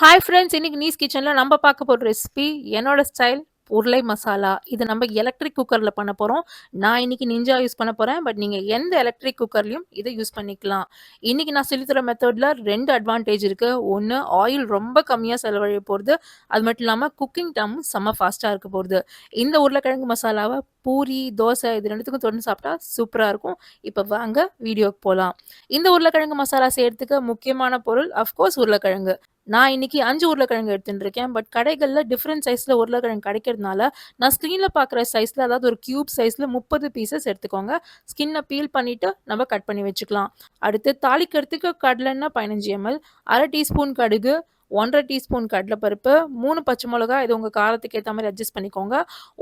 Hi friends, இன்னைக்கு knees கிச்சனில் நம்ம பார்க்க போகிற ரெசிபி என்னோட ஸ்டைல் உருளை மசாலா. இது நம்ம எலக்ட்ரிக் குக்கரில் பண்ண போகிறோம். நான் இன்னைக்கு நிஞ்சா யூஸ் பண்ண போகிறேன். பட் நீங்கள் எந்த எலக்ட்ரிக் குக்கர்லையும் இதை யூஸ் பண்ணிக்கலாம். இன்னைக்கு நான் சொல்லித்தர மெத்தடில் 2 அட்வான்டேஜ் இருக்குது. ஒன்று, ஆயில் ரொம்ப கம்மியாக செலவழிய போகிறது. அது மட்டும் இல்லாமல் குக்கிங் டைமும் செம்ம ஃபாஸ்ட்டாக இருக்க போகிறது. இந்த உருளைக்கிழங்கு மசாலாவை பூரி, தோசை இது ரெண்டுத்துக்கும் தொட்டு சாப்பிட்டா சூப்பராக இருக்கும். இப்போ வாங்க வீடியோக்கு போகலாம். இந்த உருளைக்கிழங்கு மசாலா செய்யறதுக்கு முக்கியமான பொருள் அஃப்கோர்ஸ் உருளைக்கிழங்கு. நான் இன்னைக்கு 5 உருளைக்கிழங்கு எடுத்துட்டு இருக்கேன். பட் கடைகள்ல டிஃப்ரெண்ட் சைஸ்ல உருளைக்கிழங்கு கிடைக்கிறதுனால நான் ஸ்க்ரீன்ல பார்க்குற சைஸ்ல, அதாவது ஒரு கியூப் சைஸ்ல 30 பீசஸ் எடுத்துக்கோங்க. ஸ்கின்னை பீல் பண்ணிட்டு நம்ம கட் பண்ணி வச்சுக்கலாம். அடுத்து தாளிக்கிறதுக்கு கடலெண்ணெய் 15 ml, 1/2 டீஸ்பூன் கடுகு, 1 1/2 டீஸ்பூன் கடலைப்பருப்பு, 3 பச்சை மிளகா, இது உங்கள் காரத்துக்கு ஏற்ற மாதிரி அட்ஜஸ்ட் பண்ணிக்கோங்க.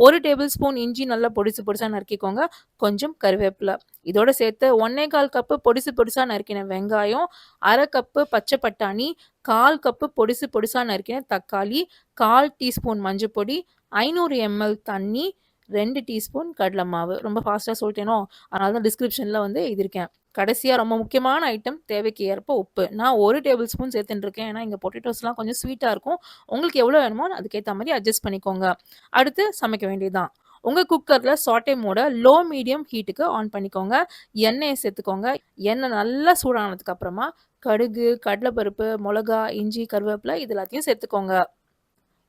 1 டேபிள் ஸ்பூன் இஞ்சி நல்லா பொடிசு பொடிசாக நறுக்கிக்கோங்க. கொஞ்சம் கருவேப்பிலை. இதோட சேர்த்து 1 1/4 கப்பு பொடிசு பொடிசாக நறுக்கின வெங்காயம், 1/2 கப்பு பச்சை பட்டாணி, 1/4 கப்பு பொடிசு பொடிசாக நறுக்கின தக்காளி, 1/4 டீஸ்பூன் மஞ்சள் பொடி, 500 ml தண்ணி, 2 டீஸ்பூன் கடலை மாவு. ரொம்ப ஃபாஸ்ட்டாக சொல்லிட்டேனோ, அதனால தான் டிஸ்கிரிப்ஷனில் எழுதியிருக்கேன். கடைசியாக ரொம்ப முக்கியமான ஐட்டம், தேவைக்கு ஏற்ப உப்பு. நான் 1 டேபிள் ஸ்பூன் சேர்த்துட்டுருக்கேன். ஏன்னா இங்கே பொட்டேட்டோஸ்லாம் கொஞ்சம் ஸ்வீட்டாக இருக்கும். உங்களுக்கு எவ்வளோ வேணுமோ அதுக்கேற்ற மாதிரி அட்ஜஸ்ட் பண்ணிக்கோங்க. அடுத்து சமைக்க வேண்டியதுதான். உங்கள் குக்கரில் சாட்டே மோட லோ மீடியம் ஹீட்டுக்கு ஆன் பண்ணிக்கோங்க. எண்ணெயை சேர்த்துக்கோங்க. எண்ணெய் நல்லா சூடானதுக்கு அப்புறமா கடுகு, கடலைப்பருப்பு, மிளகா, இஞ்சி, கருவேப்பிலை இது எல்லாத்தையும் சேர்த்துக்கோங்க.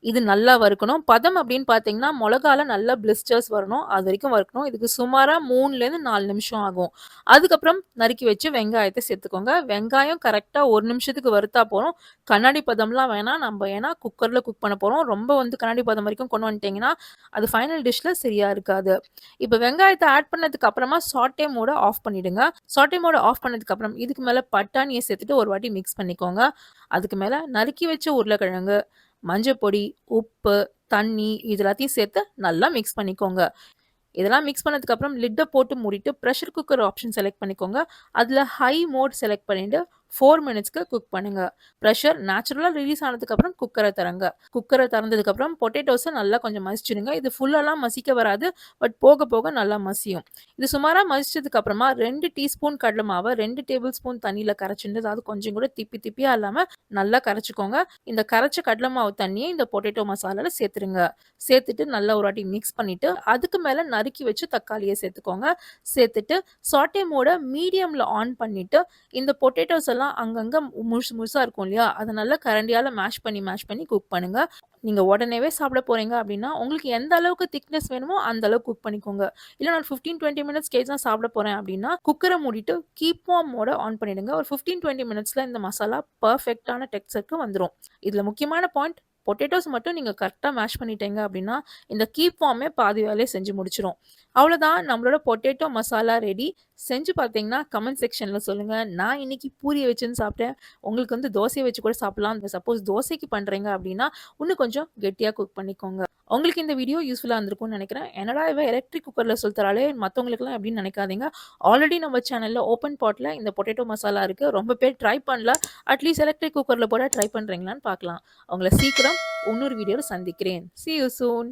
இது நல்லா வறுக்கணும். பதம் அப்படின்னு பார்த்தீங்கன்னா, மிளகால நல்லா பிளிஸ்டர்ஸ் வரணும். அது வரைக்கும் வறுக்கணும். இதுக்கு சுமாரா 3லேருந்து 4 நிமிஷம் ஆகும். அதுக்கப்புறம் நறுக்கி வச்சு வெங்காயத்தை சேர்த்துக்கோங்க. வெங்காயம் கரெக்டாக 1 நிமிஷத்துக்கு வறுத்தா போதும். கண்ணாடி பதம்லாம் வேணாம். நம்ம ஏன்னா குக்கரில் குக் பண்ண போகிறோம். ரொம்ப கண்ணாடி பதம் வரைக்கும் கொண்டு வந்துட்டிங்கன்னா அது ஃபைனல் டிஷ்ஷில் சரியாக இருக்காது. இப்போ வெங்காயத்தை ஆட் பண்ணதுக்கு அப்புறமா சாட்டே மோட ஆஃப் பண்ணிவிடுங்க. சாட்டே மோட ஆஃப் பண்ணதுக்கு அப்புறம் இதுக்கு மேலே பட்டாணியை சேர்த்துட்டு ஒரு வாட்டி மிக்ஸ் பண்ணிக்கோங்க. அதுக்கு மேலே நறுக்கி வச்ச உருளைக்கிழங்கு, மஞ்சள் பொடி, உப்பு, தண்ணி இது எல்லாத்தையும் சேர்த்து நல்லா மிக்ஸ் பண்ணிக்கோங்க. இதெல்லாம் மிக்ஸ் பண்ணதுக்கப்புறம் லிட்டை போட்டு மூடிட்டு ப்ரெஷர் குக்கர் ஆப்ஷன் செலக்ட் பண்ணிக்கோங்க. அதில் ஹை மோட் செலக்ட் பண்ணிவிட்டு 4 மினிட்ஸ்க்கு குக் பண்ணுங்கள். ப்ரெஷர் நேச்சுரலாக ரிலீஸ் ஆனதுக்கப்புறம் குக்கரை திறங்க. குக்கரை திறந்ததுக்கப்புறம் பொட்டேட்டோஸை நல்லா கொஞ்சம் மசிச்சிடுங்க. இது ஃபுல்லெல்லாம் மசிக்க வராது. பட் போக போக நல்லா மசியும். இது சுமாராக மசிச்சதுக்கப்புறமா 2 டீஸ்பூன் கடலை மாவை 2 டேபிள் ஸ்பூன் தண்ணியில் கரைச்சிட்டு, அதாவது கொஞ்சம் கூட திப்பியாக இல்லாமல் நல்லா கரைச்சிக்கோங்க. இந்த கரைச்ச கடலை மாவு தண்ணியை இந்த பொட்டேட்டோ மசாலாவில் சேர்த்துருங்க. சேர்த்துட்டு நல்லா ஒரு வாட்டி மிக்ஸ் பண்ணிவிட்டு அதுக்கு மேலே நறுக்கி வச்சு தக்காளியை சேர்த்துக்கோங்க. சேர்த்துட்டு சாட்டே மோட மீடியமில் ஆன் பண்ணிவிட்டு இந்த பொட்டேட்டோஸ் எல்லாம் அங்கங்கே முழுசாக இருக்கும் இல்லையா, அதை நல்லா கரண்டியால் மேஷ் பண்ணி குக் பண்ணுங்கள். நீங்கள் உடனேவே சாப்பிட போகிறீங்க அப்படின்னா உங்களுக்கு எந்த அளவுக்கு திக்னஸ் வேணுமோ அந்த அளவுக்கு குக் பண்ணிக்கோங்க. இல்லை நான் 15-20 மினிட்ஸ் கேஸ் தான் சாப்பிட போகிறேன் அப்படின்னா குக்கரை மூடிட்டு கீப் வார்ம் மோட ஆன் பண்ணிடுங்க. ஒரு 15-20 மினிட்ஸில் இந்த மசாலா பர்ஃபெக்டான டெக்ஸ்சருக்கு வந்துடும். இதில் முக்கியமான பாயிண்ட், பொட்டேட்டோஸ் மட்டும் நீங்கள் கரெக்டாக மேஷ் பண்ணிட்டீங்க அப்படின்னா இந்த கீப் வார்மே பாதி வேலையை செஞ்சு முடிச்சிடும். அவ்வளோதான், நம்மளோட பொட்டேட்டோ மசாலா ரெடி. செஞ்சு பார்த்தீங்கன்னா கமெண்ட் செக்ஷனில் சொல்லுங்கள். நான் இன்னைக்கு பூரியை வச்சுன்னு சாப்பிட்டேன். உங்களுக்கு தோசையை வச்சு கூட சாப்பிடலாம். சப்போஸ் தோசைக்கு பண்ணுறீங்க அப்படின்னா இன்னும் கொஞ்சம் கெட்டியாக குக் பண்ணிக்கோங்க. உங்களுக்கு இந்த வீடியோ யூஸ்ஃபுல்லாக இருந்திருக்கும்னு நினைக்கிறேன். என்னடா இவ எலக்ட்ரிக் குக்கரில் சொல்லித்தராலே மற்றவங்களுக்குலாம் அப்படின்னு நினைக்காதீங்க. ஆல்ரெடி நம்ம சேனலில் ஓப்பன் பாட்டில் இந்த பொட்டேட்டோ மசாலா இருக்குது. ரொம்ப பேர் ட்ரை பண்ணல. அட்லீஸ்ட் எலக்ட்ரிக் குக்கரில் போட ட்ரை பண்ணுறீங்களான்னு பார்க்கலாம். அவங்கள சீக்கிரம் இன்னொரு வீடியோவில் சந்திக்கிறேன். See you soon.